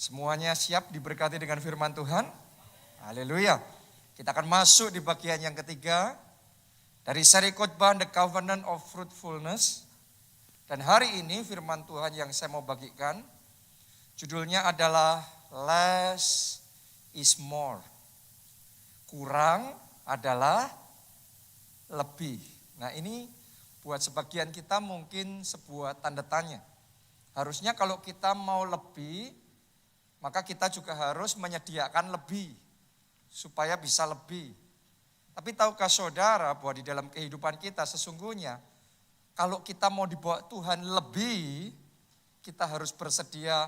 Semuanya siap diberkati dengan firman Tuhan? Haleluya. Kita akan masuk di bagian yang ketiga dari seri khotbah The Covenant of Fruitfulness. Dan hari ini firman Tuhan yang saya mau bagikan judulnya adalah Less is more. Kurang adalah lebih. Nah, ini buat sebagian kita mungkin sebuah tanda tanya. Harusnya kalau kita mau lebih, maka kita juga harus menyediakan lebih supaya bisa lebih. Tapi tahukah saudara bahwa di dalam kehidupan kita sesungguhnya kalau kita mau dibawa Tuhan lebih, kita harus bersedia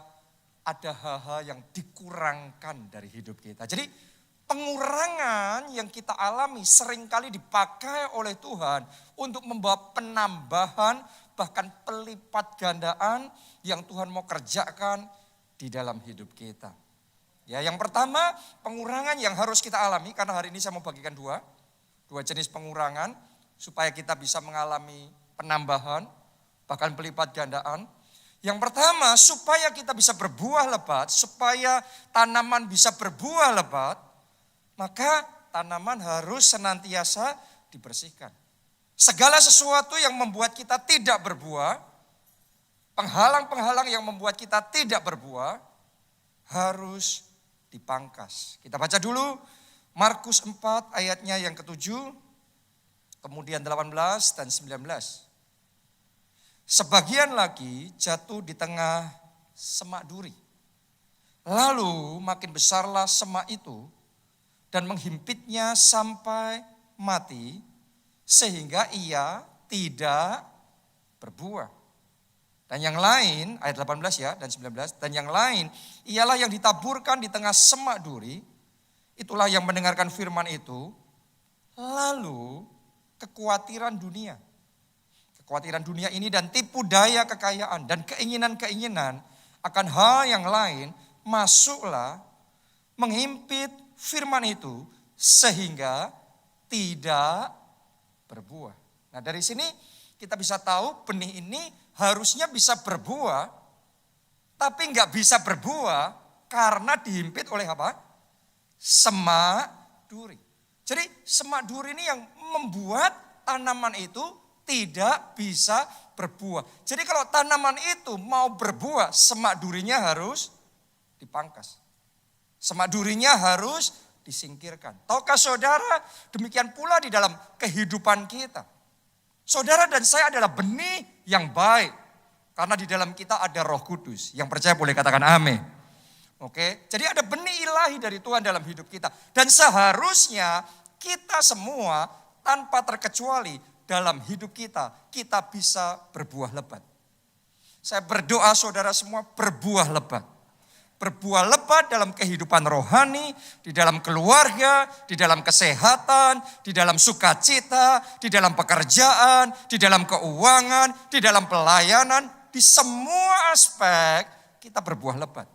ada hal-hal yang dikurangkan dari hidup kita. Jadi pengurangan yang kita alami seringkali dipakai oleh Tuhan untuk membawa penambahan bahkan pelipat gandaan yang Tuhan mau kerjakan di dalam hidup kita. Ya, yang pertama pengurangan yang harus kita alami, karena hari ini saya mau bagikan dua jenis pengurangan supaya kita bisa mengalami penambahan bahkan pelipat gandaan. Yang pertama, supaya kita bisa berbuah lebat, supaya tanaman bisa berbuah lebat, maka tanaman harus senantiasa dibersihkan. Segala sesuatu yang membuat kita tidak berbuah, penghalang-penghalang yang membuat kita tidak berbuah, harus dipangkas. Kita baca dulu Markus 4 ayatnya yang ke-7, kemudian 18 dan 19. Sebagian lagi jatuh di tengah semak duri. Lalu makin besarlah semak itu dan menghimpitnya sampai mati sehingga ia tidak berbuah. Dan yang lain, ayat 18 ya dan 19, dan yang lain ialah yang ditaburkan di tengah semak duri, itulah yang mendengarkan firman itu, lalu kekhawatiran dunia ini dan tipu daya kekayaan dan keinginan-keinginan akan hal yang lain masuklah menghimpit firman itu sehingga tidak berbuah. Nah, dari sini kita bisa tahu benih ini harusnya bisa berbuah, tapi nggak bisa berbuah karena dihimpit oleh apa? Semak duri. Jadi semak duri ini yang membuat tanaman itu tidak bisa berbuah. Jadi kalau tanaman itu mau berbuah, semak durinya harus dipangkas. Semak durinya harus disingkirkan. Tahukah saudara, demikian pula di dalam kehidupan kita. Saudara dan saya adalah benih yang baik. Karena di dalam kita ada Roh Kudus. Yang percaya boleh katakan amin. Oke, jadi ada benih ilahi dari Tuhan dalam hidup kita. Dan seharusnya kita semua tanpa terkecuali dalam hidup kita bisa berbuah lebat. Saya berdoa saudara semua berbuah lebat. Berbuah lebat dalam kehidupan rohani, di dalam keluarga, di dalam kesehatan, di dalam sukacita, di dalam pekerjaan, di dalam keuangan, di dalam pelayanan, di semua aspek kita berbuah lebat.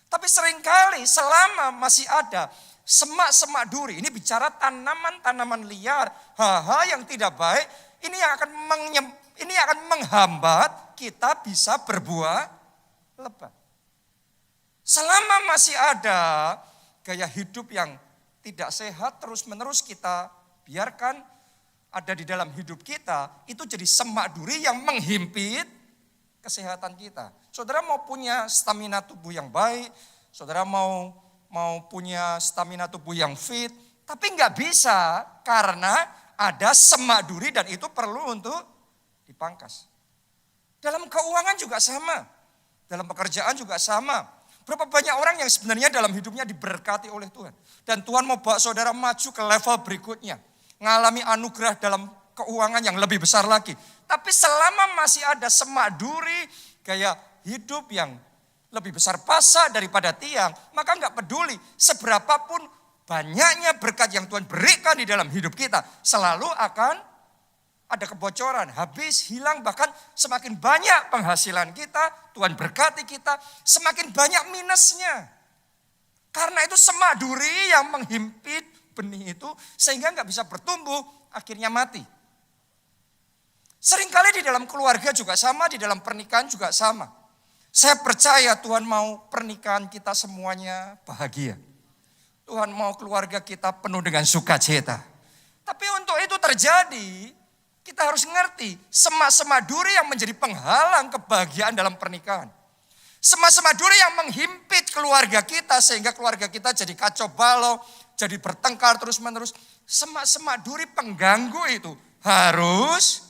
Tapi seringkali selama masih ada semak-semak duri, ini bicara tanaman-tanaman liar, hal-hal yang tidak baik, ini yang akan menghambat kita bisa berbuah lebat. Selama masih ada gaya hidup yang tidak sehat terus-menerus kita biarkan ada di dalam hidup kita, itu jadi semak duri yang menghimpit kesehatan kita. Saudara mau punya stamina tubuh yang baik, saudara mau punya stamina tubuh yang fit, tapi nggak bisa karena ada semak duri dan itu perlu untuk dipangkas. Dalam keuangan juga sama, dalam pekerjaan juga sama. Berapa banyak orang yang sebenarnya dalam hidupnya diberkati oleh Tuhan. Dan Tuhan mau bawa saudara maju ke level berikutnya. Ngalami anugerah dalam keuangan yang lebih besar lagi. Tapi selama masih ada semak duri, gaya hidup yang lebih besar pasak daripada tiang, maka enggak peduli seberapapun banyaknya berkat yang Tuhan berikan di dalam hidup kita, selalu akan ada kebocoran, habis, hilang, bahkan semakin banyak penghasilan kita, Tuhan berkati kita, semakin banyak minusnya. Karena itu semak duri yang menghimpit benih itu sehingga nggak bisa bertumbuh, akhirnya mati. Seringkali di dalam keluarga juga sama, di dalam pernikahan juga sama. Saya percaya Tuhan mau pernikahan kita semuanya bahagia. Tuhan mau keluarga kita penuh dengan sukacita. Tapi untuk itu terjadi, kita harus ngerti semak-semak duri yang menjadi penghalang kebahagiaan dalam pernikahan. Semak-semak duri yang menghimpit keluarga kita sehingga keluarga kita jadi kacau balau, jadi bertengkar terus-menerus. Semak-semak duri pengganggu itu harus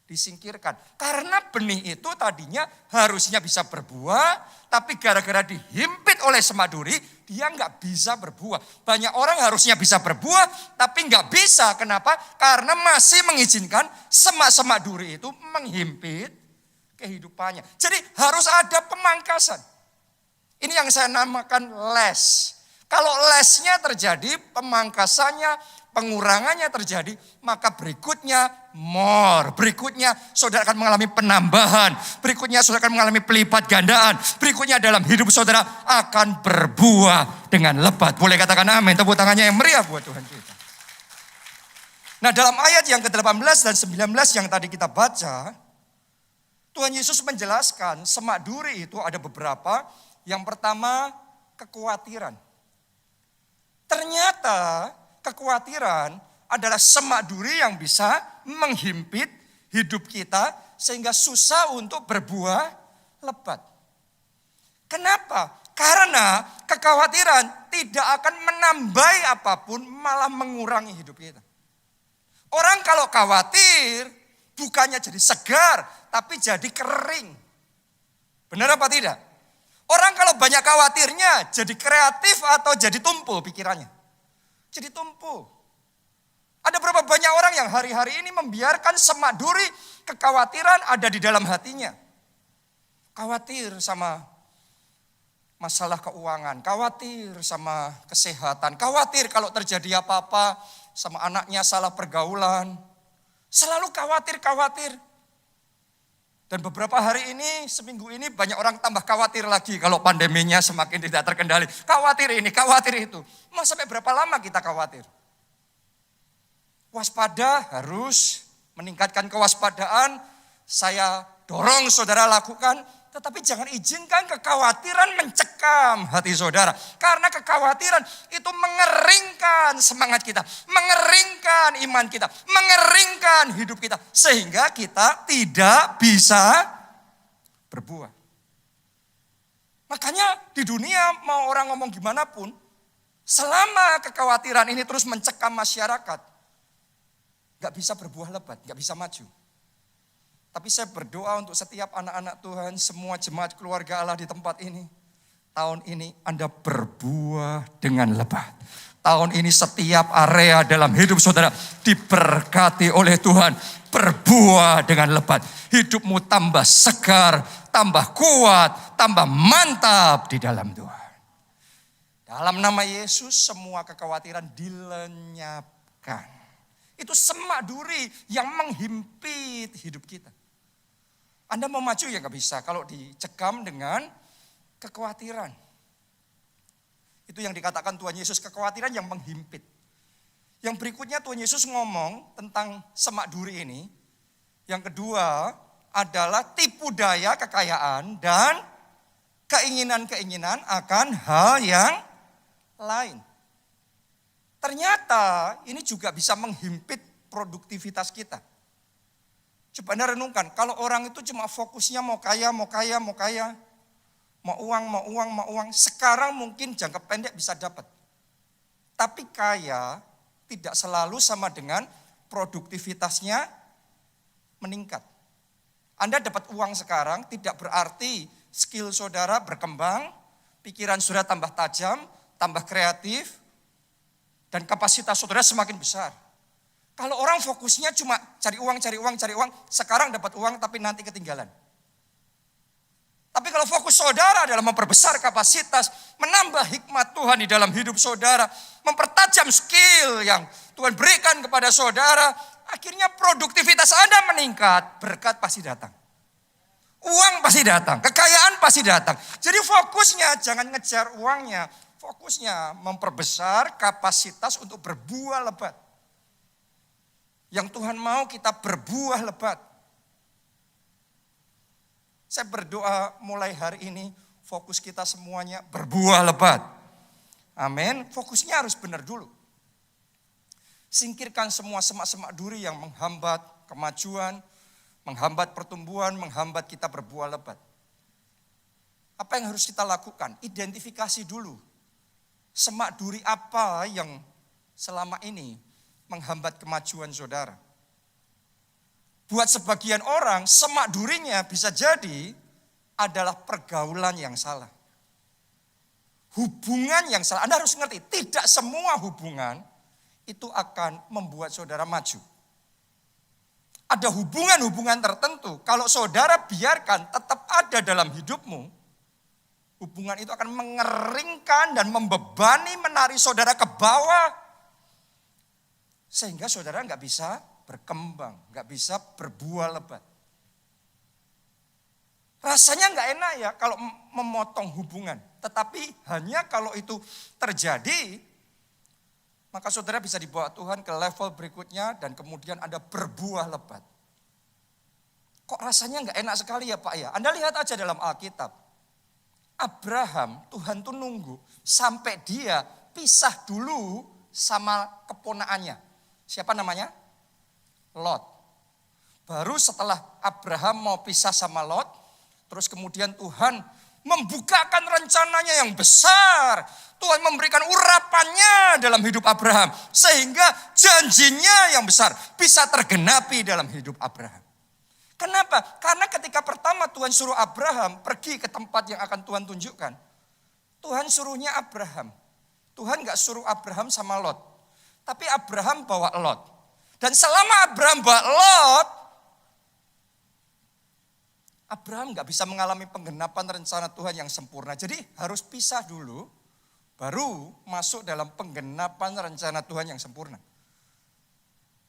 disingkirkan. Karena benih itu tadinya harusnya bisa berbuah, tapi gara-gara dihimpit oleh semak duri, dia nggak bisa berbuah. Banyak orang harusnya bisa berbuah, tapi nggak bisa. Kenapa? Karena masih mengizinkan semak-semak duri itu menghimpit kehidupannya. Jadi harus ada pemangkasan. Ini yang saya namakan les. Kalau lesnya terjadi, pemangkasannya, pengurangannya terjadi, maka berikutnya more. Berikutnya saudara akan mengalami penambahan. Berikutnya saudara akan mengalami pelipat gandaan. Berikutnya dalam hidup saudara akan berbuah dengan lebat. Boleh katakan amin, tepuk tangannya yang meriah buat Tuhan kita. Nah, dalam ayat yang ke-18 dan 19 yang tadi kita baca, Tuhan Yesus menjelaskan semak duri itu ada beberapa. Yang pertama, kekhawatiran. Ternyata kekhawatiran adalah semak duri yang bisa menghimpit hidup kita sehingga susah untuk berbuah lebat. Kenapa? Karena kekhawatiran tidak akan menambah apapun, malah mengurangi hidup kita. Orang kalau khawatir bukannya jadi segar, tapi jadi kering. Benar apa tidak? Orang kalau banyak khawatirnya jadi kreatif atau jadi tumpul pikirannya. Jadi tumpul. Ada berapa banyak orang yang hari-hari ini membiarkan semak duri kekhawatiran ada di dalam hatinya. Khawatir sama masalah keuangan, khawatir sama kesehatan, khawatir kalau terjadi apa-apa sama anaknya salah pergaulan. Selalu khawatir. Dan beberapa hari ini, seminggu ini banyak orang tambah khawatir lagi kalau pandeminya semakin tidak terkendali. Khawatir ini, khawatir itu. Mau sampai berapa lama kita khawatir? Waspada, harus meningkatkan kewaspadaan. Saya dorong saudara lakukan. Tetapi jangan izinkan kekhawatiran mencekam hati saudara. Karena kekhawatiran itu mengeringkan semangat kita. Mengeringkan iman kita. Mengeringkan hidup kita. Sehingga kita tidak bisa berbuah. Makanya di dunia mau orang ngomong gimana pun. Selama kekhawatiran ini terus mencekam masyarakat. Gak bisa berbuah lebat, gak bisa maju. Tapi saya berdoa untuk setiap anak-anak Tuhan, semua jemaat keluarga Allah di tempat ini. Tahun ini Anda berbuah dengan lebat. Tahun ini setiap area dalam hidup saudara diberkati oleh Tuhan. Berbuah dengan lebat. Hidupmu tambah segar, tambah kuat, tambah mantap di dalam Tuhan. Dalam nama Yesus semua kekhawatiran dilenyapkan. Itu semak duri yang menghimpit hidup kita. Anda mau maju ya gak bisa kalau dicekam dengan kekhawatiran. Itu yang dikatakan Tuhan Yesus, kekhawatiran yang menghimpit. Yang berikutnya Tuhan Yesus ngomong tentang semak duri ini. Yang kedua adalah tipu daya kekayaan dan keinginan-keinginan akan hal yang lain. Ternyata ini juga bisa menghimpit produktivitas kita. Coba Anda renungkan, kalau orang itu cuma fokusnya mau kaya. Mau uang. Sekarang mungkin jangka pendek bisa dapat. Tapi kaya tidak selalu sama dengan produktivitasnya meningkat. Anda dapat uang sekarang tidak berarti skill saudara berkembang, pikiran saudara tambah tajam, tambah kreatif, dan kapasitas saudara semakin besar. Kalau orang fokusnya cuma cari uang, sekarang dapat uang tapi nanti ketinggalan. Tapi kalau fokus saudara adalah memperbesar kapasitas, menambah hikmat Tuhan di dalam hidup saudara, mempertajam skill yang Tuhan berikan kepada saudara, akhirnya produktivitas Anda meningkat, berkat pasti datang. Uang pasti datang, kekayaan pasti datang. Jadi fokusnya jangan ngejar uangnya, fokusnya memperbesar kapasitas untuk berbuah lebat. Yang Tuhan mau kita berbuah lebat. Saya berdoa mulai hari ini fokus kita semuanya berbuah lebat. Amin. Fokusnya harus benar dulu. Singkirkan semua semak-semak duri yang menghambat kemajuan, menghambat pertumbuhan, menghambat kita berbuah lebat. Apa yang harus kita lakukan? Identifikasi dulu. Semak duri apa yang selama ini menghambat kemajuan saudara. Buat sebagian orang, semak durinya bisa jadi adalah pergaulan yang salah. Hubungan yang salah. Anda harus ngerti, tidak semua hubungan itu akan membuat saudara maju. Ada hubungan-hubungan tertentu, kalau saudara biarkan tetap ada dalam hidupmu, hubungan itu akan mengeringkan dan membebani, menarik saudara ke bawah. Sehingga saudara nggak bisa berkembang, nggak bisa berbuah lebat. Rasanya nggak enak ya kalau memotong hubungan. Tetapi hanya kalau itu terjadi, maka saudara bisa dibawa Tuhan ke level berikutnya dan kemudian Anda berbuah lebat. Kok rasanya nggak enak sekali ya Pak ya? Anda lihat aja dalam Alkitab. Abraham, Tuhan tuh nunggu sampai dia pisah dulu sama keponakannya. Siapa namanya? Lot. Baru setelah Abraham mau pisah sama Lot, terus kemudian Tuhan membukakan rencananya yang besar. Tuhan memberikan urapannya dalam hidup Abraham. Sehingga janjinya yang besar bisa tergenapi dalam hidup Abraham. Kenapa? Karena ketika pertama Tuhan suruh Abraham pergi ke tempat yang akan Tuhan tunjukkan. Tuhan suruhnya Abraham. Tuhan gak suruh Abraham sama Lot. Tapi Abraham bawa Lot. Dan selama Abraham bawa Lot, Abraham gak bisa mengalami penggenapan rencana Tuhan yang sempurna. Jadi harus pisah dulu, baru masuk dalam penggenapan rencana Tuhan yang sempurna.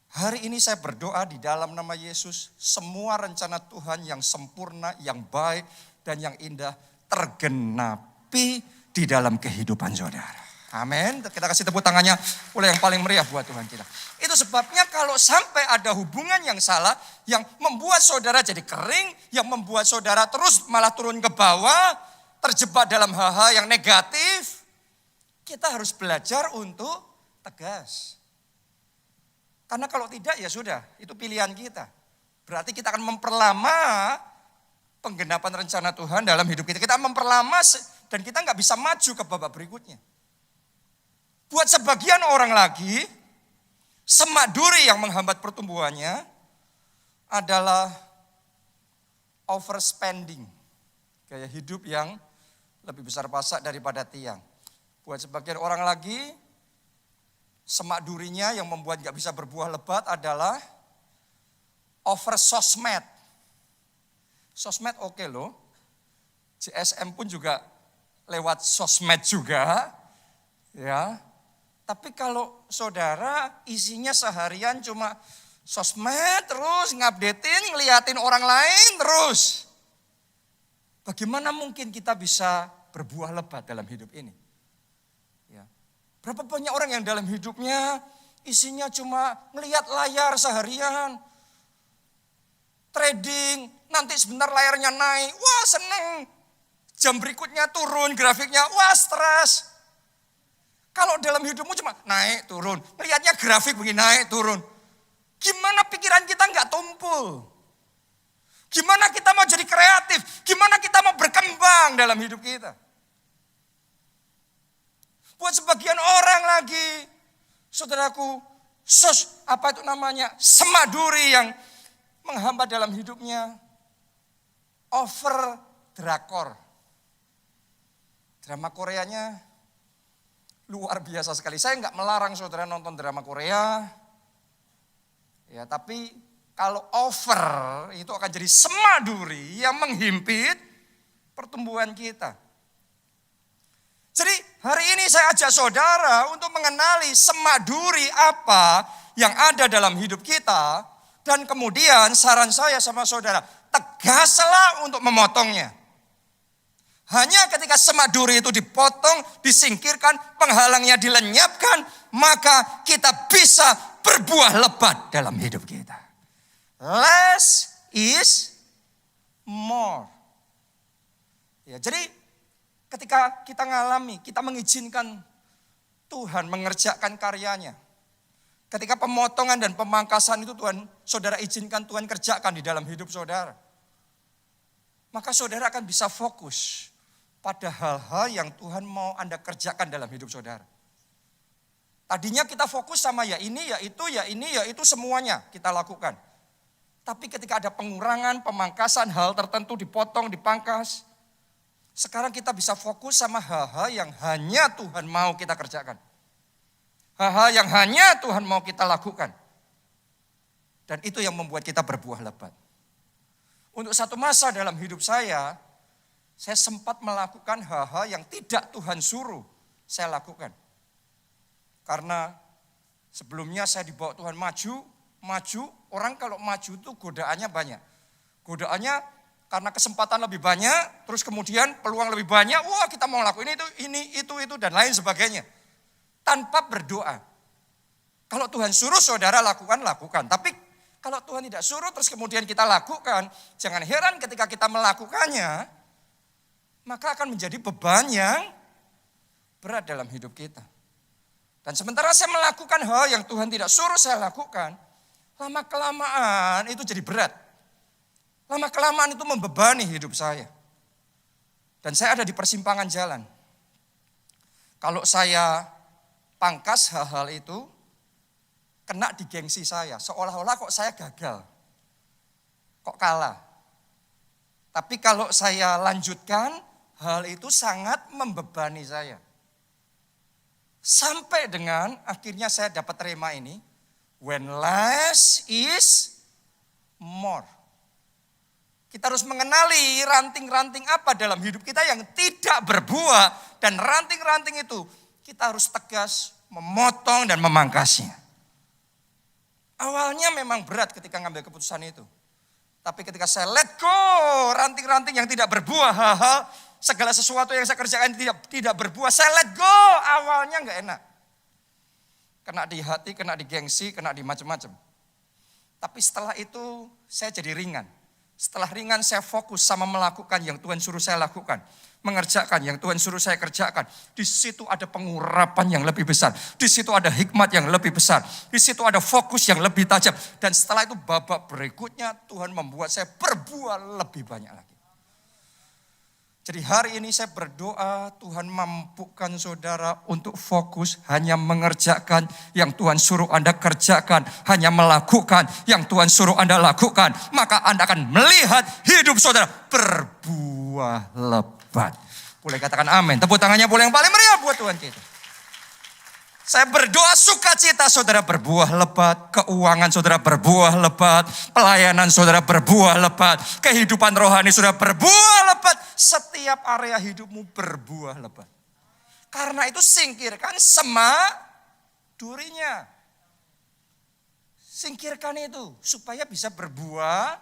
Hari ini saya berdoa di dalam nama Yesus, semua rencana Tuhan yang sempurna, yang baik, dan yang indah tergenapi di dalam kehidupan saudara. Amin. Kita kasih tepuk tangannya oleh yang paling meriah buat Tuhan kita. Itu sebabnya kalau sampai ada hubungan yang salah, yang membuat saudara jadi kering, yang membuat saudara terus malah turun ke bawah, terjebak dalam hal-hal yang negatif, kita harus belajar untuk tegas. Karena kalau tidak ya sudah, itu pilihan kita. Berarti kita akan memperlama penggenapan rencana Tuhan dalam hidup kita. Kita memperlama dan kita nggak bisa maju ke babak berikutnya. Buat sebagian orang lagi, semak duri yang menghambat pertumbuhannya adalah overspending. Gaya hidup yang lebih besar pasak daripada tiang. Buat sebagian orang lagi, semak durinya yang membuat gak bisa berbuah lebat adalah over sosmed. Sosmed oke loh. JSM pun juga lewat sosmed juga. Ya. Tapi kalau saudara isinya seharian cuma sosmed terus ngupdatein, ngeliatin orang lain terus. Bagaimana mungkin kita bisa berbuah lebat dalam hidup ini? Ya. Berapa banyak orang yang dalam hidupnya isinya cuma ngeliat layar seharian. Trading, nanti sebentar layarnya naik, wah seneng. Jam berikutnya turun grafiknya, wah stres. Kalau dalam hidupmu cuma naik turun, melihatnya grafik begini naik turun. Gimana pikiran kita nggak tumpul? Gimana kita mau jadi kreatif? Gimana kita mau berkembang dalam hidup kita? Buat sebagian orang lagi, saudaraku, semak duri yang menghambat dalam hidupnya, over drakor. Drama Koreanya luar biasa sekali. Saya nggak melarang saudara nonton drama Korea. Ya, tapi kalau over itu akan jadi semak duri yang menghimpit pertumbuhan kita. Jadi hari ini saya ajak saudara untuk mengenali semak duri apa yang ada dalam hidup kita. Dan kemudian saran saya sama saudara, tegaslah untuk memotongnya. Hanya ketika semak duri itu dipotong, disingkirkan, penghalangnya dilenyapkan, maka kita bisa berbuah lebat dalam hidup kita. Less is more. Ya, jadi ketika kita ngalami, kita mengizinkan Tuhan mengerjakan karyanya. Ketika pemotongan dan pemangkasan itu saudara izinkan Tuhan kerjakan di dalam hidup saudara. Maka saudara akan bisa fokus pada hal-hal yang Tuhan mau Anda kerjakan dalam hidup saudara. Tadinya kita fokus sama ya ini, ya itu semuanya kita lakukan. Tapi ketika ada pengurangan, pemangkasan, hal tertentu dipotong, dipangkas. Sekarang kita bisa fokus sama hal-hal yang hanya Tuhan mau kita kerjakan. Hal-hal yang hanya Tuhan mau kita lakukan. Dan itu yang membuat kita berbuah lebat. Untuk satu masa dalam hidup saya sempat melakukan hal-hal yang tidak Tuhan suruh saya lakukan. Karena sebelumnya saya dibawa Tuhan maju, orang kalau maju itu godaannya banyak. Godaannya karena kesempatan lebih banyak, terus kemudian peluang lebih banyak, wah kita mau lakuin itu, dan lain sebagainya. Tanpa berdoa. Kalau Tuhan suruh saudara lakukan. Tapi kalau Tuhan tidak suruh terus kemudian kita lakukan, jangan heran ketika kita melakukannya, maka akan menjadi beban yang berat dalam hidup kita. Dan sementara saya melakukan hal yang Tuhan tidak suruh saya lakukan, lama-kelamaan itu jadi berat. Lama-kelamaan itu membebani hidup saya. Dan saya ada di persimpangan jalan. Kalau saya pangkas hal-hal itu, kena di gengsi saya. Seolah-olah kok saya gagal. Kok kalah. Tapi kalau saya lanjutkan, hal itu sangat membebani saya. Sampai dengan akhirnya saya dapat rema ini. When less is more. Kita harus mengenali ranting-ranting apa dalam hidup kita yang tidak berbuah. Dan ranting-ranting itu kita harus tegas memotong dan memangkasnya. Awalnya memang berat ketika ngambil keputusan itu. Tapi ketika saya let go ranting-ranting yang tidak berbuah, hal-hal segala sesuatu yang saya kerjakan tidak berbuah, saya let go. Awalnya enggak enak. Kena di hati, kena di gengsi, kena di macam-macam. Tapi setelah itu saya jadi ringan. Setelah ringan saya fokus sama melakukan yang Tuhan suruh saya lakukan. Mengerjakan yang Tuhan suruh saya kerjakan. Di situ ada pengurapan yang lebih besar. Di situ ada hikmat yang lebih besar. Di situ ada fokus yang lebih tajam. Dan setelah itu babak berikutnya Tuhan membuat saya berbuah lebih banyak lagi. Jadi hari ini saya berdoa Tuhan mampukan saudara untuk fokus hanya mengerjakan yang Tuhan suruh Anda kerjakan. Hanya melakukan yang Tuhan suruh Anda lakukan. Maka Anda akan melihat hidup saudara berbuah lebat. Boleh katakan amin. Tepuk tangannya boleh yang paling meriah buat Tuhan kita. Saya berdoa sukacita saudara berbuah lebat, keuangan saudara berbuah lebat, pelayanan saudara berbuah lebat, kehidupan rohani saudara berbuah lebat, setiap area hidupmu berbuah lebat. Karena itu singkirkan semak durinya. Singkirkan itu supaya bisa berbuah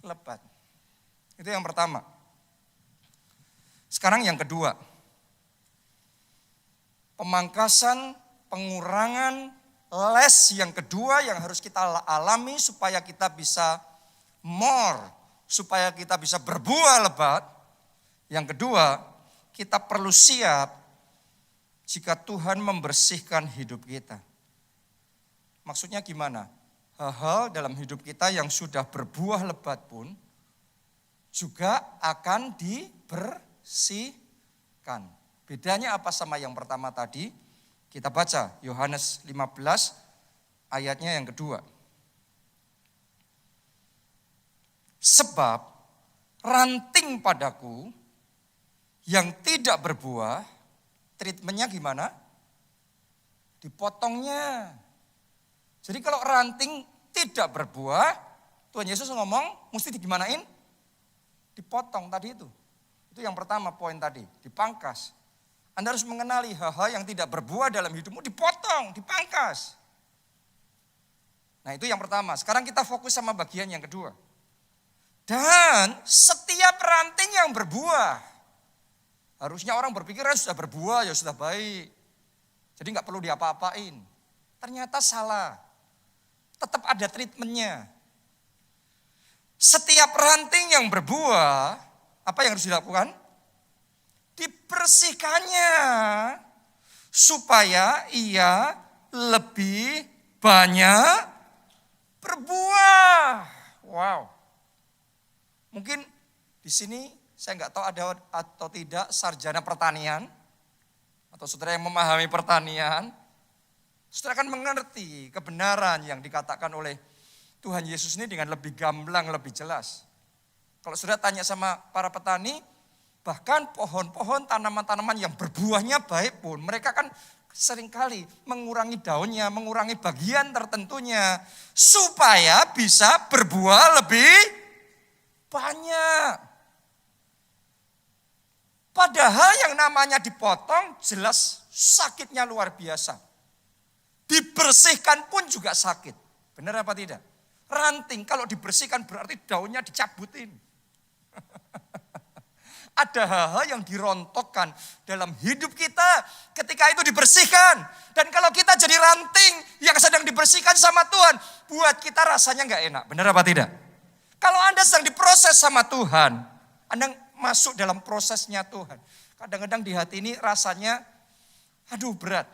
lebat. Itu yang pertama. Sekarang yang kedua. Pemangkasan, pengurangan, les yang kedua yang harus kita alami supaya kita bisa more, supaya kita bisa berbuah lebat. Yang kedua, kita perlu siap jika Tuhan membersihkan hidup kita. Maksudnya gimana? Hal-hal dalam hidup kita yang sudah berbuah lebat pun juga akan dibersihkan. Bedanya apa sama yang pertama tadi? Kita baca Yohanes 15 ayatnya yang kedua. Sebab ranting padaku yang tidak berbuah, treatmentnya gimana? Dipotongnya. Jadi kalau ranting tidak berbuah, Tuhan Yesus ngomong mesti digimanain? Dipotong tadi itu. Itu yang pertama poin tadi, dipangkas. Anda harus mengenali hal-hal yang tidak berbuah dalam hidupmu, dipotong, dipangkas. Nah itu yang pertama. Sekarang kita fokus sama bagian yang kedua. Dan setiap ranting yang berbuah, harusnya orang berpikir sudah berbuah, ya sudah baik. Jadi gak perlu diapa-apain. Ternyata salah. Tetap ada treatmentnya. Setiap ranting yang berbuah, apa yang harus dilakukan? dibersihkannya supaya ia lebih banyak berbuah. Wow. Mungkin di sini saya nggak tahu ada atau tidak sarjana pertanian atau saudara yang memahami pertanian, saudara akan mengerti kebenaran yang dikatakan oleh Tuhan Yesus ini dengan lebih gamblang, lebih jelas. Kalau saudara tanya sama para petani, bahkan pohon-pohon, tanaman-tanaman yang berbuahnya baik pun, mereka kan seringkali mengurangi daunnya, mengurangi bagian tertentunya, supaya bisa berbuah lebih banyak. Padahal yang namanya dipotong jelas sakitnya luar biasa. Dibersihkan pun juga sakit. Benar apa tidak? Ranting kalau dibersihkan berarti daunnya dicabutin. Ada hal-hal yang dirontokkan dalam hidup kita ketika itu dibersihkan. Dan kalau kita jadi ranting yang sedang dibersihkan sama Tuhan, buat kita rasanya gak enak. Benar apa tidak? Kalau Anda sedang diproses sama Tuhan, Anda masuk dalam prosesnya Tuhan. Kadang-kadang di hati ini rasanya, aduh berat.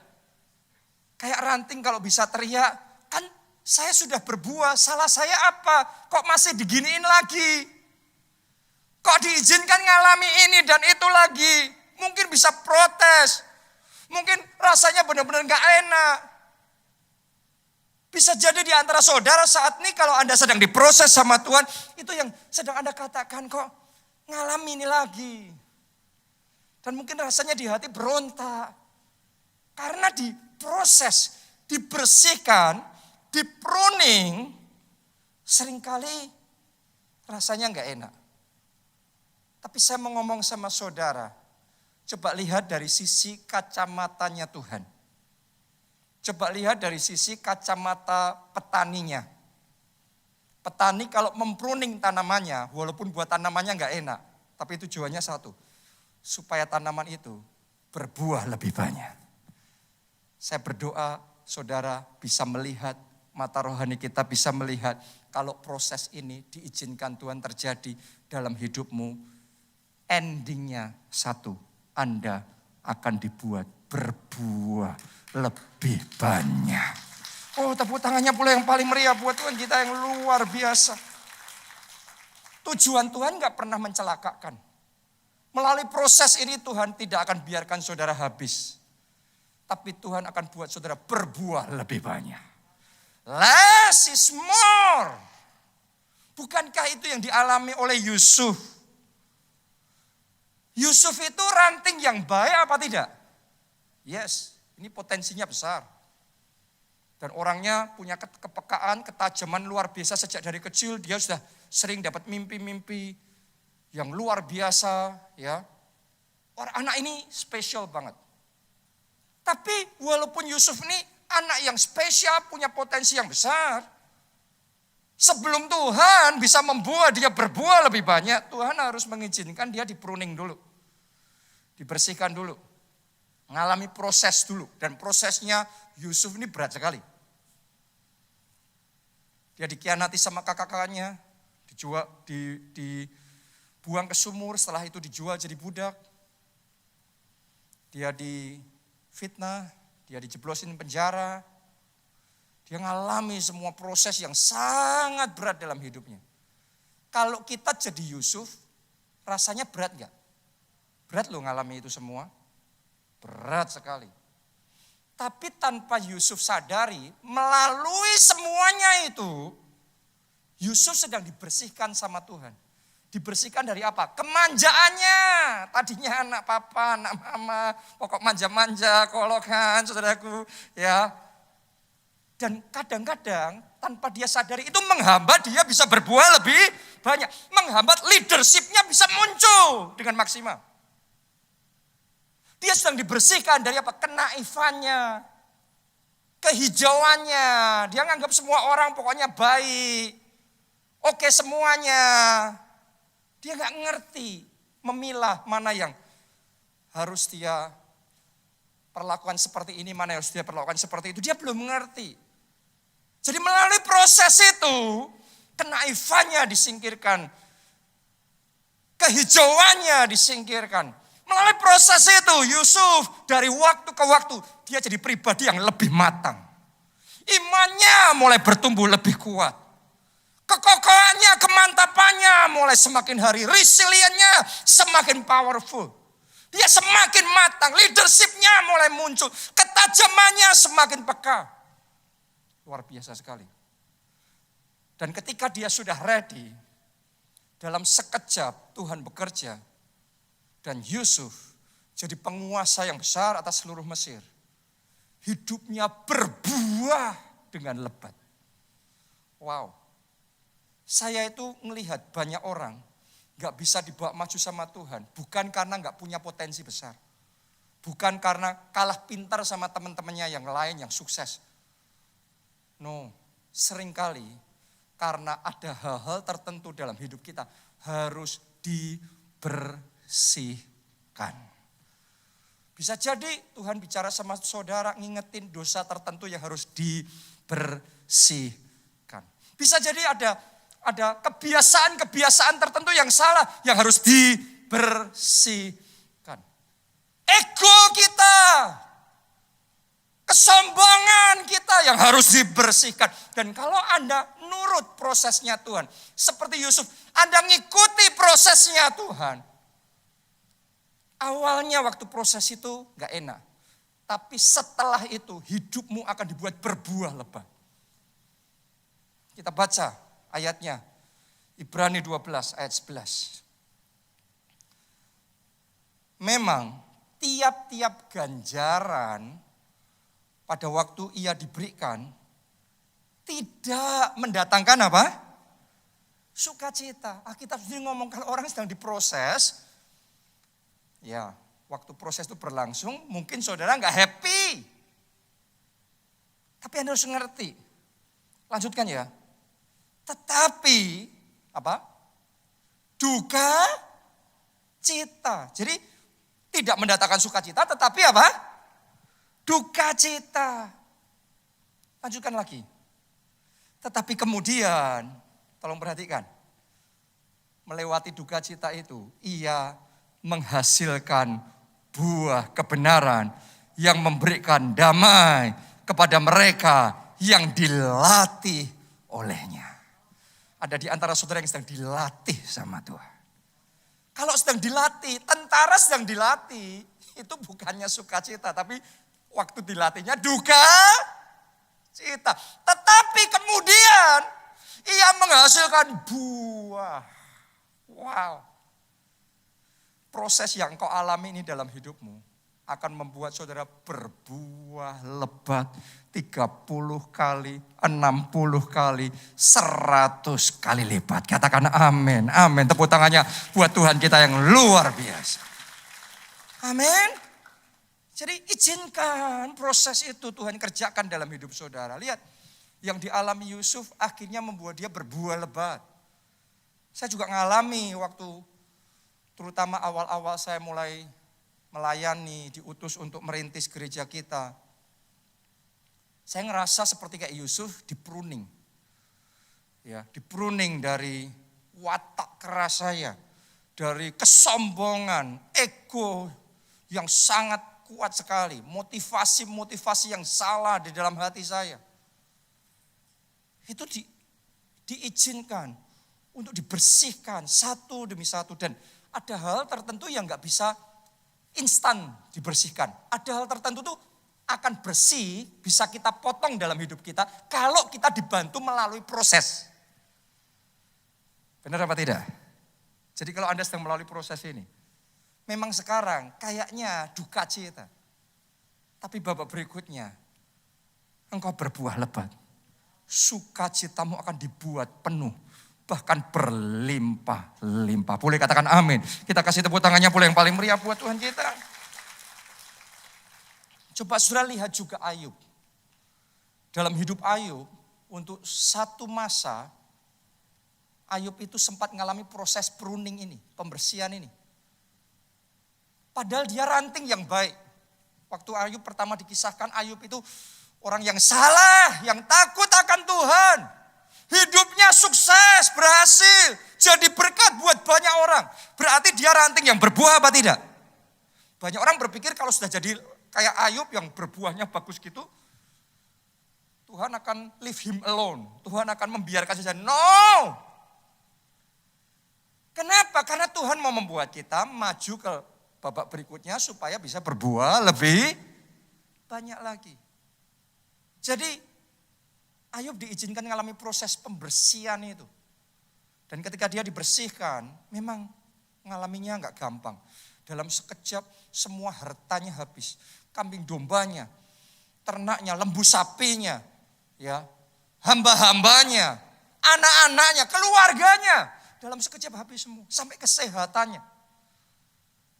Kayak ranting kalau bisa teriak, kan saya sudah berbuah, salah saya apa? Kok masih diginiin lagi? Kok diizinkan ngalami ini dan itu lagi? Mungkin bisa protes. Mungkin rasanya benar-benar gak enak. Bisa jadi di antara saudara saat ini kalau Anda sedang diproses sama Tuhan, itu yang sedang Anda katakan, kok ngalami ini lagi. Dan mungkin rasanya di hati berontak. Karena diproses, dibersihkan, dipruning, seringkali rasanya gak enak. Tapi saya mau ngomong sama saudara, coba lihat dari sisi kacamatanya Tuhan. Coba lihat dari sisi kacamata petaninya. Petani kalau mempruning tanamannya, walaupun buat tanamannya gak enak, tapi tujuannya satu, supaya tanaman itu berbuah lebih banyak. Saya berdoa saudara bisa melihat, mata rohani kita bisa melihat, kalau proses ini diizinkan Tuhan terjadi dalam hidupmu, endingnya satu, Anda akan dibuat berbuah lebih banyak. Oh, tepuk tangannya pula yang paling meriah buat Tuhan kita yang luar biasa. Tujuan Tuhan gak pernah mencelakakan. Melalui proses ini Tuhan tidak akan biarkan saudara habis. Tapi Tuhan akan buat saudara berbuah lebih banyak. Less is more. Bukankah itu yang dialami oleh Yusuf? Yusuf itu ranting yang baik apa tidak? Yes, ini potensinya besar. Dan orangnya punya kepekaan, ketajaman luar biasa sejak dari kecil. Dia sudah sering dapat mimpi-mimpi yang luar biasa. Ya, anak ini spesial banget. Tapi walaupun Yusuf ini anak yang spesial, punya potensi yang besar. Sebelum Tuhan bisa membuat dia berbuah lebih banyak, Tuhan harus mengizinkan dia dipruning dulu. Dibersihkan dulu. Mengalami proses dulu. Dan prosesnya Yusuf ini berat sekali. Dia dikhianati sama kakak-kakaknya. Dibuang ke sumur, setelah itu dijual jadi budak. Dia difitnah, dia dijeblosin penjara. Dia ngalami semua proses yang sangat berat dalam hidupnya. Kalau kita jadi Yusuf, rasanya berat gak? Berat loh ngalami itu semua. Berat sekali. Tapi tanpa Yusuf sadari, melalui semuanya itu, Yusuf sedang dibersihkan sama Tuhan. Dibersihkan dari apa? Kemanjaannya. Tadinya anak papa, anak mama, pokok manja-manja, kolokan, saudaraku. Ya. Dan kadang-kadang tanpa dia sadari itu menghambat dia bisa berbuah lebih banyak. Menghambat leadership-nya bisa muncul dengan maksimal. Dia sedang dibersihkan dari apa? Kenaifannya, kehijauannya. Dia nganggap semua orang pokoknya baik. Oke semuanya. Dia gak ngerti memilah mana yang harus dia perlakukan seperti ini, mana yang harus dia perlakukan seperti itu. Dia belum mengerti. Jadi melalui proses itu, kenaifannya disingkirkan. Kehijauannya disingkirkan. Melalui proses itu Yusuf dari waktu ke waktu dia jadi pribadi yang lebih matang. Imannya mulai bertumbuh lebih kuat. Kekokohannya, kemantapannya mulai semakin hari. Resiliennya semakin powerful. Dia semakin matang, leadershipnya mulai muncul. Ketajamannya semakin peka. Luar biasa sekali. Dan ketika dia sudah ready, dalam sekejap Tuhan bekerja. Dan Yusuf jadi penguasa yang besar atas seluruh Mesir. Hidupnya berbuah dengan lebat. Wow. Saya itu melihat banyak orang gak bisa dibawa maju sama Tuhan. Bukan karena gak punya potensi besar. Bukan karena kalah pintar sama teman-temannya yang lain yang sukses. No, seringkali karena ada hal-hal tertentu dalam hidup kita harus dibersihkan. Bisa jadi Tuhan bicara sama saudara ngingetin dosa tertentu yang harus dibersihkan. Bisa jadi ada kebiasaan-kebiasaan tertentu yang salah yang harus dibersihkan. Ego kita, kesombongan kita yang harus dibersihkan. Dan kalau Anda nurut prosesnya Tuhan, seperti Yusuf, Anda ngikuti prosesnya Tuhan. Awalnya waktu proses itu gak enak. Tapi setelah itu hidupmu akan dibuat berbuah lebat. Kita baca ayatnya. Ibrani 12 ayat 11. Memang tiap-tiap ganjaran pada waktu ia diberikan tidak mendatangkan apa? Sukacita. Alkitab sendiri ngomong kalau orang sedang diproses, ya waktu proses itu berlangsung mungkin saudara gak happy. Tapi Anda harus ngerti. Lanjutkan ya. Tetapi apa? Duka cita. Jadi tidak mendatangkan sukacita tetapi apa? Duka cita. Lanjutkan lagi. Tetapi kemudian, tolong perhatikan. Melewati duka cita itu, ia menghasilkan buah kebenaran yang memberikan damai kepada mereka yang dilatih olehnya. Ada di antara saudara yang sedang dilatih sama Tuhan. Kalau sedang dilatih, tentara sedang dilatih, itu bukannya sukacita, tapi waktu dilatihnya duka cita. Tetapi kemudian ia menghasilkan buah. Wow. Proses yang kau alami ini dalam hidupmu akan membuat saudara berbuah lebat 30 kali, 60 kali, 100 kali lipat. Katakan amin, amin. Tepuk tangannya buat Tuhan kita yang luar biasa. Amin. Jadi izinkan proses itu Tuhan kerjakan dalam hidup saudara. Lihat, yang dialami Yusuf akhirnya membuat dia berbuah lebat. Saya juga ngalami waktu, terutama awal-awal saya mulai melayani, diutus untuk merintis gereja kita. Saya ngerasa seperti kayak Yusuf di-pruning. Ya, di-pruning dari watak keras saya, dari kesombongan, ego yang sangat kuat sekali, motivasi-motivasi yang salah di dalam hati saya. Itu diizinkan untuk dibersihkan satu demi satu. Dan ada hal tertentu yang gak bisa instan dibersihkan. Ada hal tertentu tuh akan bersih, bisa kita potong dalam hidup kita kalau kita dibantu melalui proses. Benar apa tidak? Jadi kalau Anda sedang melalui proses ini, memang sekarang kayaknya duka cita. Tapi babak berikutnya, engkau berbuah lebat. Sukacitamu akan dibuat penuh, bahkan berlimpah-limpah. Boleh katakan amin. Kita kasih tepuk tangannya pula yang paling meriah buat Tuhan kita. Coba saudara lihat juga Ayub. Dalam hidup Ayub, untuk satu masa, Ayub itu sempat mengalami proses pruning ini, pembersihan ini. Padahal dia ranting yang baik. Waktu Ayub pertama dikisahkan, Ayub itu orang yang salah, yang takut akan Tuhan. Hidupnya sukses, berhasil, jadi berkat buat banyak orang. Berarti dia ranting yang berbuah apa tidak? Banyak orang berpikir kalau sudah jadi kayak Ayub yang berbuahnya bagus gitu, Tuhan akan leave him alone. Tuhan akan membiarkan saja. No! Kenapa? Karena Tuhan mau membuat kita maju ke babak berikutnya supaya bisa berbuah lebih banyak lagi. Jadi Ayub diizinkan mengalami proses pembersihan itu. Dan ketika dia dibersihkan, memang mengalaminya enggak gampang. Dalam sekejap semua hartanya habis. Kambing dombanya, ternaknya, lembu sapinya, ya, hamba-hambanya, anak-anaknya, keluarganya. Dalam sekejap habis semua, sampai kesehatannya.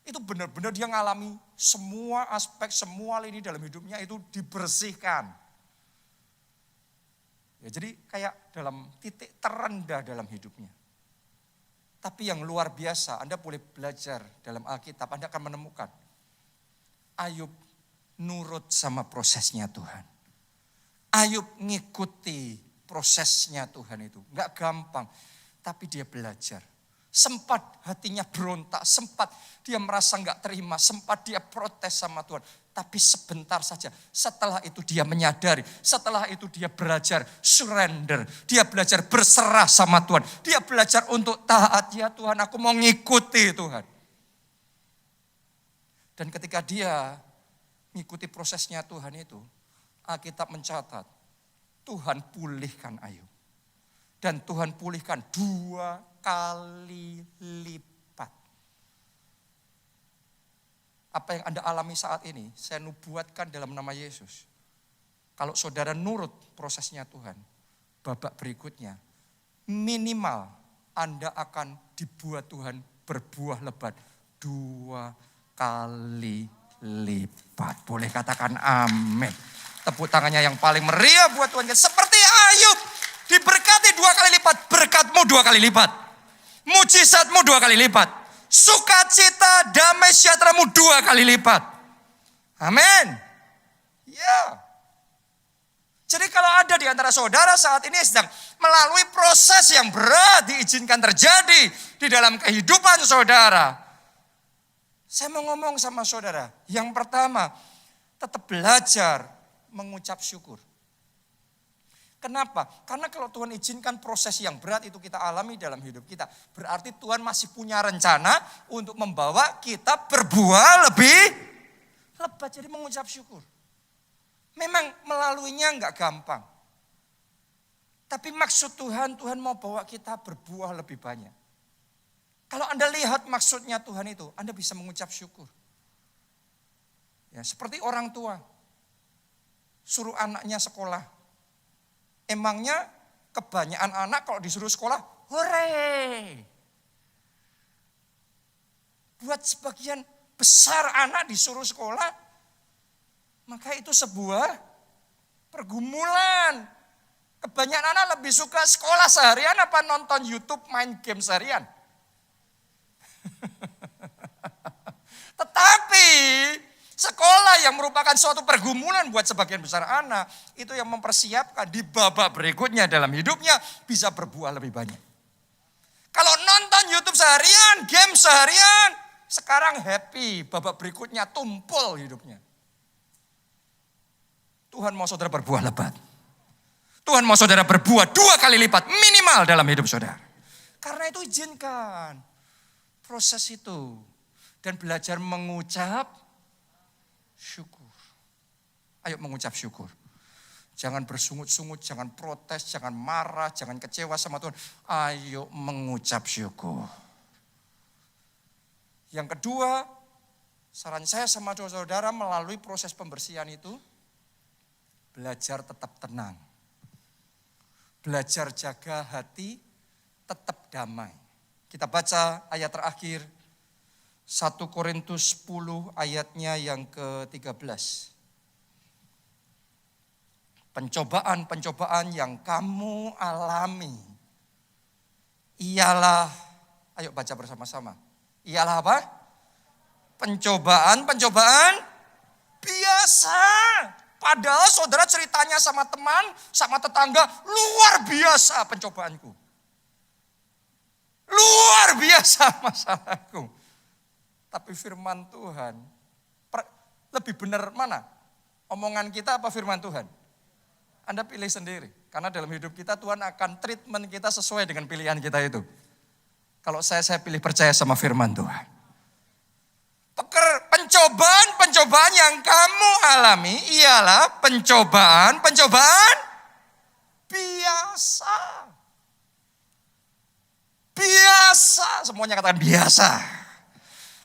Itu benar-benar dia mengalami semua aspek, semua lini dalam hidupnya itu dibersihkan. Ya, jadi kayak dalam titik terendah dalam hidupnya. Tapi yang luar biasa, Anda boleh belajar dalam Alkitab, Anda akan menemukan. Ayub nurut sama prosesnya Tuhan. Ayub ngikuti prosesnya Tuhan itu. Enggak gampang, tapi dia belajar. Sempat hatinya berontak, sempat dia merasa enggak terima, sempat dia protes sama Tuhan. Tapi sebentar saja, setelah itu dia menyadari, setelah itu dia belajar surrender. Dia belajar berserah sama Tuhan. Dia belajar untuk taat, ya Tuhan aku mau ngikuti Tuhan. Dan ketika dia ngikuti prosesnya Tuhan itu, Alkitab mencatat, Tuhan pulihkan Ayub. Dan Tuhan pulihkan 2 kali lipat. Apa yang Anda alami saat ini, saya nubuatkan dalam nama Yesus. Kalau saudara nurut prosesnya Tuhan, babak berikutnya, minimal Anda akan dibuat Tuhan berbuah lebat 2 kali lipat. Boleh katakan amin. Tepuk tangannya yang paling meriah buat Tuhan. Seperti Ayub, diberkati 2 kali lipat, berkatmu 2 kali lipat. Mujizatmu 2 kali lipat. Sukacita, damai sejahteramu 2 kali lipat. Amin. Ya. Jadi kalau ada di antara saudara saat ini sedang melalui proses yang berat diizinkan terjadi di dalam kehidupan saudara. Saya mau ngomong sama saudara. Yang pertama, tetap belajar mengucap syukur. Kenapa? Karena kalau Tuhan izinkan proses yang berat itu kita alami dalam hidup kita. Berarti Tuhan masih punya rencana untuk membawa kita berbuah lebih lebat. Jadi mengucap syukur. Memang melaluinya enggak gampang. Tapi maksud Tuhan, Tuhan mau bawa kita berbuah lebih banyak. Kalau Anda lihat maksudnya Tuhan itu, Anda bisa mengucap syukur. Ya, seperti orang tua. Suruh anaknya sekolah. Emangnya kebanyakan anak kalau disuruh sekolah, hore. Buat sebagian besar anak disuruh sekolah, maka itu sebuah pergumulan. Kebanyakan anak lebih suka sekolah seharian apa nonton YouTube main game seharian. Tetapi sekolah yang merupakan suatu pergumulan buat sebagian besar anak, itu yang mempersiapkan di babak berikutnya dalam hidupnya bisa berbuah lebih banyak. Kalau nonton YouTube seharian, game seharian, sekarang happy, babak berikutnya tumpul hidupnya. Tuhan mau saudara berbuah lebat. Tuhan mau saudara berbuah 2 kali lipat minimal dalam hidup saudara. Karena itu izinkan proses itu dan belajar mengucap syukur. Ayo mengucap syukur. Jangan bersungut-sungut, jangan protes, jangan marah, jangan kecewa sama Tuhan. Ayo mengucap syukur. Yang kedua, saran saya sama saudara melalui proses pembersihan itu, belajar tetap tenang. Belajar jaga hati, tetap damai. Kita baca ayat terakhir. 1 Korintus 10 ayatnya yang ke-13. Pencobaan-pencobaan yang kamu alami ialah, ayo baca bersama-sama. Ialah apa? Pencobaan-pencobaan biasa. Padahal saudara ceritanya sama teman, sama tetangga, luar biasa pencobaanku. Luar biasa masalahku. Tapi firman Tuhan Lebih benar mana? Omongan kita apa firman Tuhan? Anda pilih sendiri. Karena dalam hidup kita Tuhan akan treatment kita sesuai dengan pilihan kita itu. Kalau saya pilih percaya sama firman Tuhan. Pencobaan yang kamu alami ialah pencobaan biasa. Biasa, semuanya katakan biasa.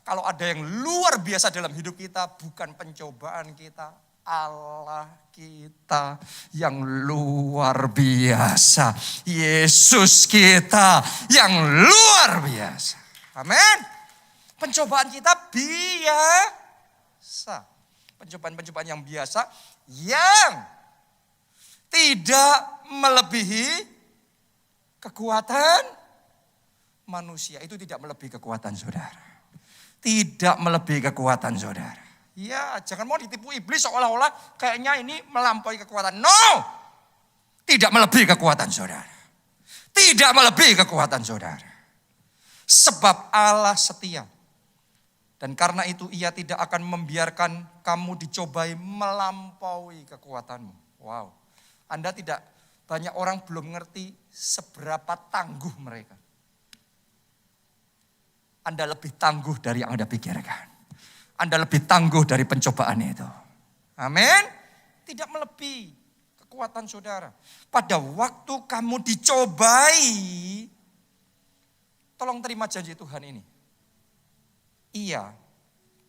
Kalau ada yang luar biasa dalam hidup kita, bukan pencobaan kita, Allah kita yang luar biasa. Yesus kita yang luar biasa. Amin. Pencobaan kita biasa. Pencobaan-pencobaan yang biasa yang tidak melebihi kekuatan manusia. Itu tidak melebihi kekuatan saudara. Tidak melebihi kekuatan saudara. Ya, jangan mau ditipu iblis seolah-olah kayaknya ini melampaui kekuatan. No! Tidak melebihi kekuatan saudara. Tidak melebihi kekuatan saudara. Sebab Allah setia. Dan karena itu ia tidak akan membiarkan kamu dicobai melampaui kekuatanmu. Wow. Banyak orang belum ngerti seberapa tangguh mereka. Anda lebih tangguh dari yang Anda pikirkan. Anda lebih tangguh dari pencobaan itu. Amin. Tidak melebihi kekuatan saudara. Pada waktu kamu dicobai, tolong terima janji Tuhan ini. Ia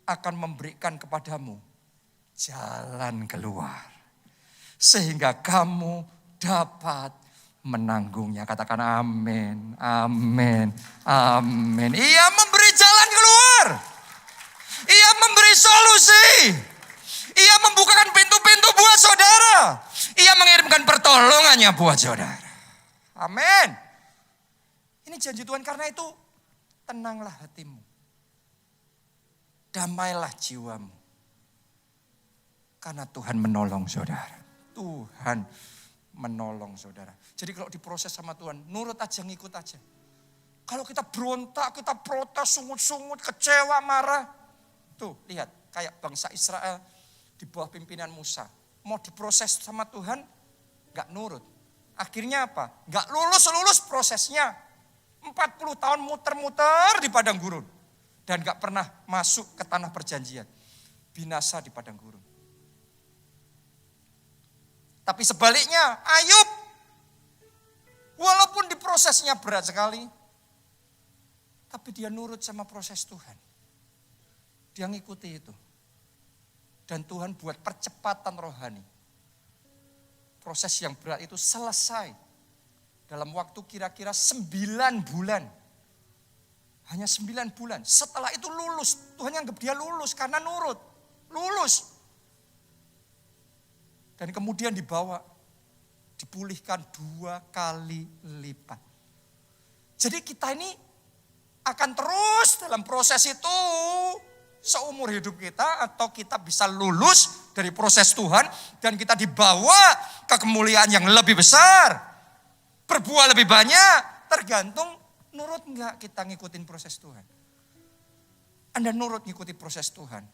akan memberikan kepadamu jalan keluar. Sehingga kamu dapat menanggungnya. Katakan amin, amin, amin. Ia memberi jalan keluar. Ia memberi solusi. Ia membukakan pintu-pintu buat saudara. Ia mengirimkan pertolongannya buat saudara. Amin. Ini janji Tuhan, karena itu tenanglah hatimu. Damailah jiwamu. Karena Tuhan menolong saudara. Tuhan menolong saudara. Jadi kalau diproses sama Tuhan, nurut aja, ngikut aja. Kalau kita berontak, kita protes, sungut-sungut, kecewa, marah. Tuh, lihat, kayak bangsa Israel di bawah pimpinan Musa. Mau diproses sama Tuhan, gak nurut. Akhirnya apa? Gak lulus prosesnya. 40 tahun muter-muter di padang gurun. Dan gak pernah masuk ke tanah perjanjian. Binasa di padang gurun. Tapi sebaliknya, Ayub, walaupun diprosesnya berat sekali, tapi dia nurut sama proses Tuhan. Dia ngikuti itu. Dan Tuhan buat percepatan rohani. Proses yang berat itu selesai dalam waktu kira-kira 9 bulan. Hanya 9 bulan. Setelah itu lulus. Tuhan anggap dia lulus karena nurut. Lulus. Dan kemudian dipulihkan 2 kali lipat. Jadi kita ini akan terus dalam proses itu seumur hidup kita, atau kita bisa lulus dari proses Tuhan dan kita dibawa ke kemuliaan yang lebih besar. Berbuah lebih banyak, tergantung nurut enggak kita ngikutin proses Tuhan. Anda nurut ngikuti proses Tuhan,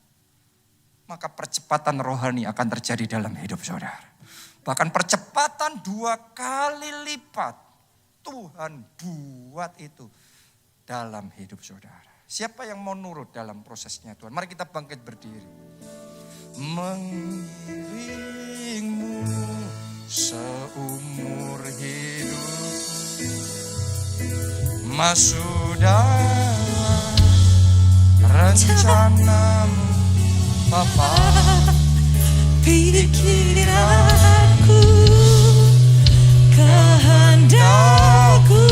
maka percepatan rohani akan terjadi dalam hidup saudara. Bahkan percepatan 2 kali lipat Tuhan buat itu dalam hidup saudara. Siapa yang mau nurut dalam prosesnya Tuhan? Mari kita bangkit berdiri. Mengiringmu seumur hidup, masuk dalam rencanamu Bapa. Pikiranku, kehendakku,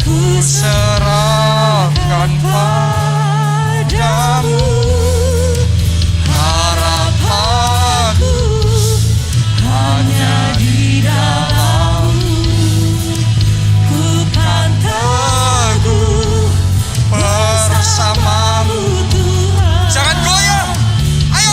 ku serahkan padamu. Harapanku hanya di dalam-Mu. ku kan teguh Bersamamu. Tuhan. Jangan goyah. Ayo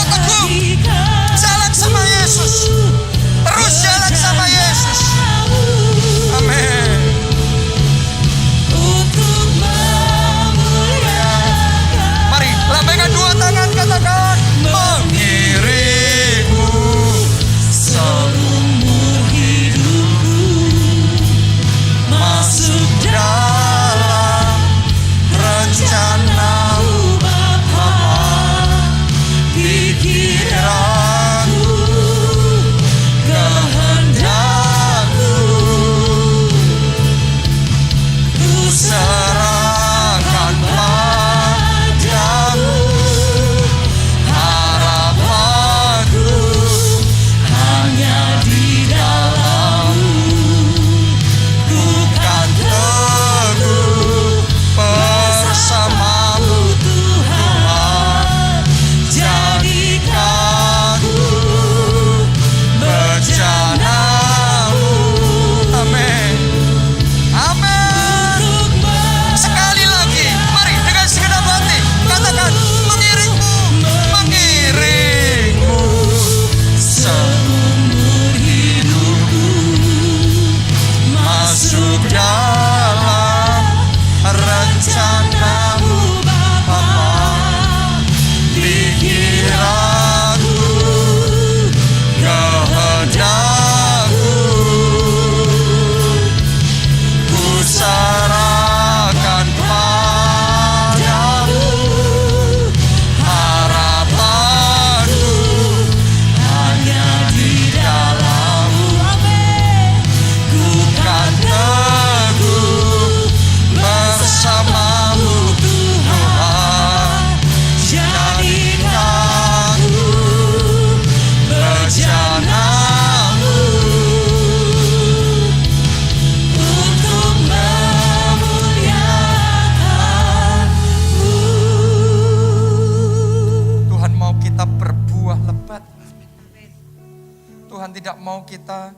tidak mau kita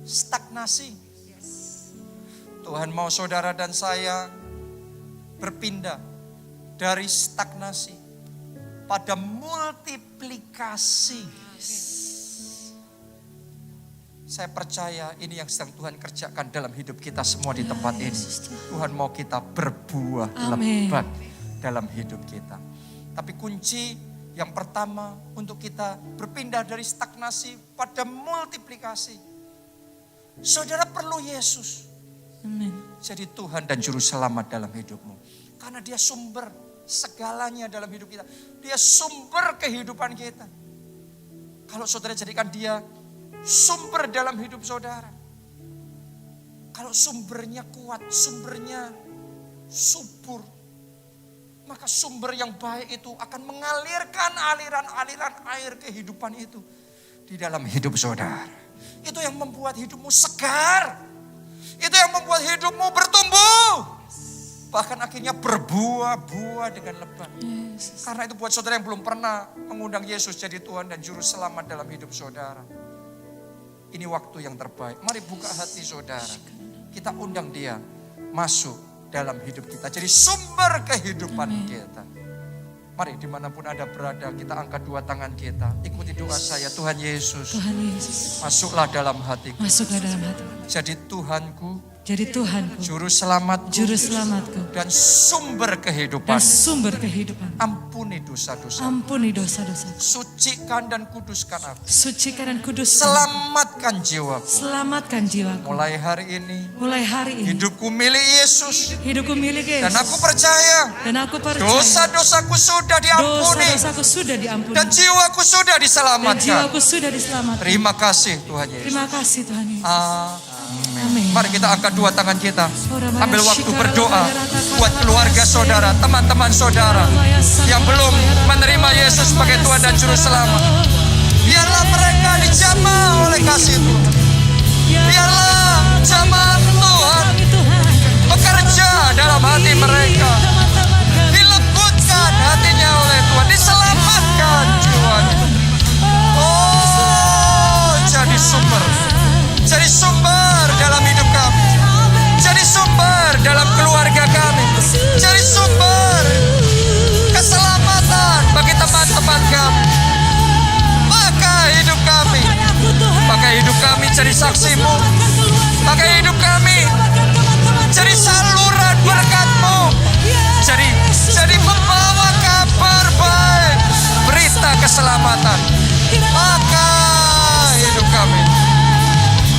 stagnasi. Tuhan mau saudara dan saya berpindah dari stagnasi pada multiplikasi. Saya percaya ini yang sedang Tuhan kerjakan dalam hidup kita semua di tempat ini. Tuhan mau kita berbuah lebat dalam hidup kita. Tapi kunci yang pertama untuk kita berpindah dari stagnasi pada multiplikasi. Saudara perlu Yesus. Jadi Tuhan dan Juru Selamat dalam hidupmu. Karena Dia sumber segalanya dalam hidup kita. Dia sumber kehidupan kita. Kalau saudara jadikan Dia sumber dalam hidup saudara. Kalau sumbernya kuat, sumbernya subur, maka sumber yang baik itu akan mengalirkan aliran-aliran air kehidupan itu di dalam hidup saudara. Itu yang membuat hidupmu segar. Itu yang membuat hidupmu bertumbuh. Bahkan akhirnya berbuah-buah dengan lebat. Karena itu buat saudara yang belum pernah mengundang Yesus jadi Tuhan dan Juru Selamat dalam hidup saudara. Ini waktu yang terbaik. Mari buka hati saudara. Kita undang Dia masuk dalam hidup kita. Jadi sumber kehidupan kita. Mari dimanapun Anda berada, kita angkat dua tangan kita. Ikuti doa saya, Tuhan Yesus. Tuhan Yesus, Masuklah dalam hatiku. masuklah dalam hati. Jadi Tuhanku, Jadi Tuhanku, Juru Selamatku, Juru Selamatku, dan sumber dan kehidupan. sumber kehidupan. Ampuni dosa-dosa. Ampuni dosa-dosa. Sucikan dan kuduskan aku. Sucikan dan kuduskan. Selamatkan jiwaku. Selamatkan jiwaku. Mulai hari ini, Mulai hari ini, hidupku milik Yesus. hidupku milik Yesus. Dan aku percaya, Dan aku percaya dosa-dosaku sudah diampuni. dosa-dosaku sudah diampuni. Dan jiwaku sudah Dan diselamatkan. jiwaku sudah diselamatkan. Terima kasih Tuhan Yesus. Terima kasih Tuhan Yesus. Amin. Amin. Mari kita angkat dua tangan kita. Ambil waktu berdoa buat keluarga saudara, teman-teman saudara yang belum menerima Yesus sebagai Tuhan dan Juru Selamat. Biarlah mereka dijamah oleh kasih Tuhan. Biarlah jamaah Tuhan bekerja dalam hati mereka. Dilembutkan hatinya oleh Tuhan. Diselamatkan jiwanya. Oh, jadi sumber. Jadi sumber dalam hidup kami. Jadi sumber dalam keluarga kami. Jadi sumber keselamatan bagi teman-teman kami. Pakai hidup kami jadi saksimu. Pakai hidup kami jadi saluran berkat-Mu. Jadi membawa kabar baik, berita keselamatan. Pakai hidup kami.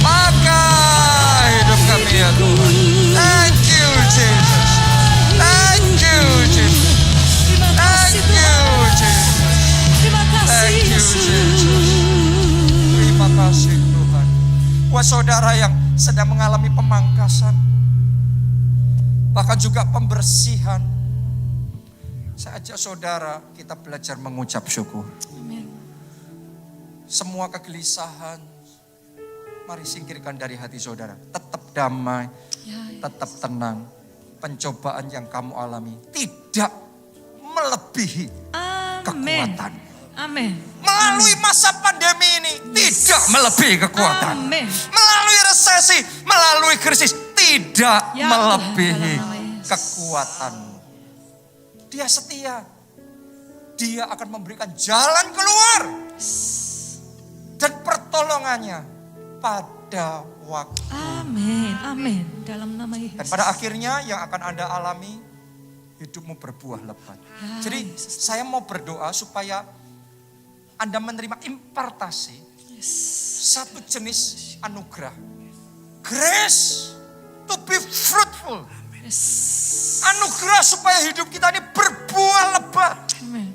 Pakai hidup kami ya Tuhan. Thank you Jesus. Thank you Jesus. Thank you Jesus. Thank you Jesus. Terima kasih Tuhan. Buat saudara yang sedang mengalami pemangkasan, bahkan juga pembersihan, saya ajak saudara kita belajar mengucap syukur. Semua kegelisahan, mari singkirkan dari hati saudara. Tetap damai, tetap tenang. Pencobaan yang kamu alami tidak melebihi kekuatan. Amin. Melalui masa pandemi ini tidak melebihi kekuatan. Amin. Melalui resesi, melalui krisis tidak Ya melebihi Tuhan, dalam nama Yesus. kekuatanmu. Dia setia. Dia akan memberikan jalan keluar dan pertolongannya pada waktu. Amin. Amin. Dalam nama Yesus. Dan pada akhirnya yang akan Anda alami, hidupmu berbuah lebat. Jadi saya mau berdoa supaya Anda menerima impartasi satu jenis anugerah. Grace to be fruitful. Anugerah supaya hidup kita ini berbuah lebat. Amin.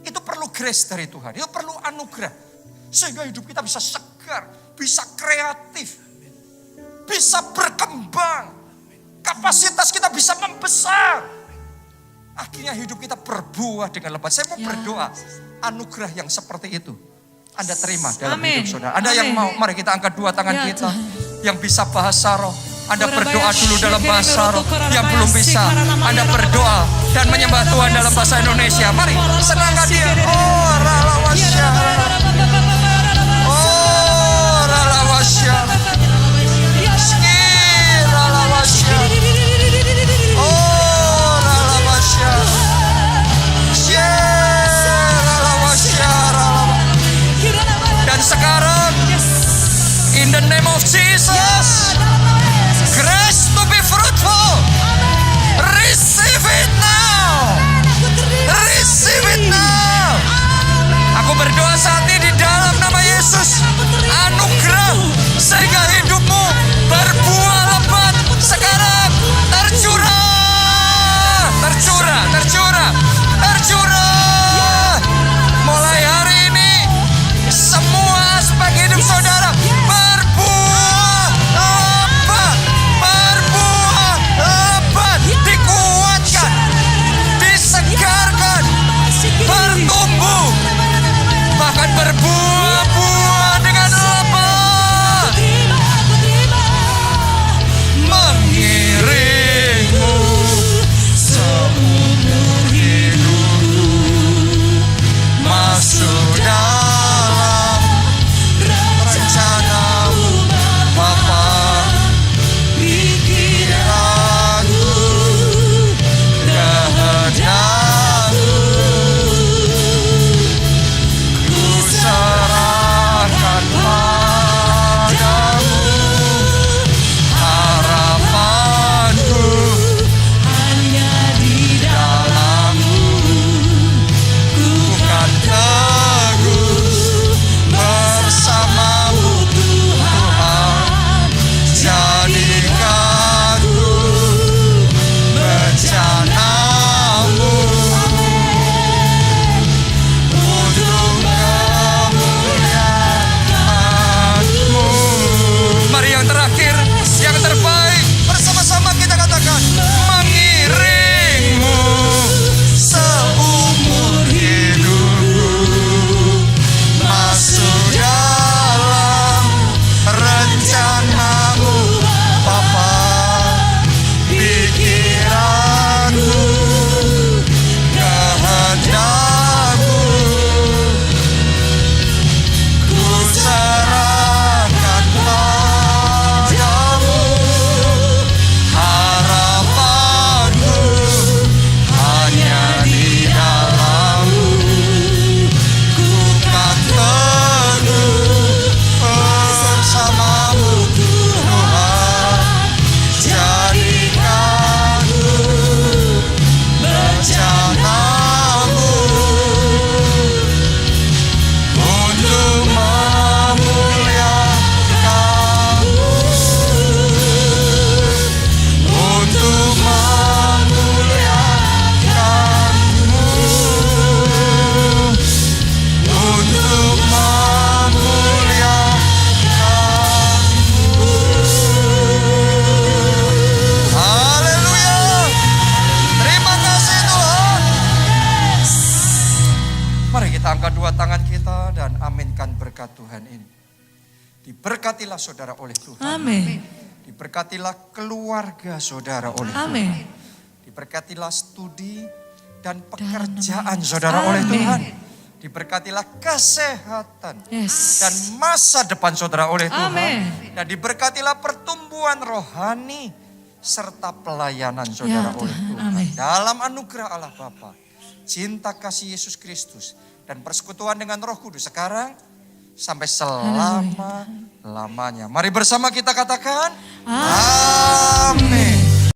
Itu perlu grace dari Tuhan. Itu perlu anugerah. Sehingga hidup kita bisa segar, bisa kreatif, bisa berkembang. Kapasitas kita bisa membesar. Akhirnya hidup kita berbuah dengan lebat. Saya mau berdoa anugerah yang seperti itu Anda terima dalam Amin. hidup saudara. Anda yang mau, mari kita angkat dua tangan Ya, kita. Tuhan. Yang bisa bahasa roh, Anda berdoa dulu dalam bahasa roh. Yang belum bisa, Anda berdoa dan menyembah Tuhan dalam bahasa Indonesia. Mari, senangkan dia. Oh, ralawasya. Oh, Mari kita angkat dua tangan kita dan aminkan berkat Tuhan ini. Diberkatilah saudara oleh Tuhan. Amin. Diberkatilah keluarga saudara oleh Tuhan. Amin. Diberkatilah studi dan pekerjaan saudara oleh Amin. Tuhan. Diberkatilah kesehatan Yes. dan masa depan saudara oleh Tuhan. Amin. Dan diberkatilah pertumbuhan rohani serta pelayanan saudara Ya, oleh Tuhan. Tuhan. Amin. Dalam anugerah Allah Bapa, cinta kasih Yesus Kristus dan persekutuan dengan Roh Kudus sekarang sampai selama-lamanya. Mari bersama kita katakan, Amin.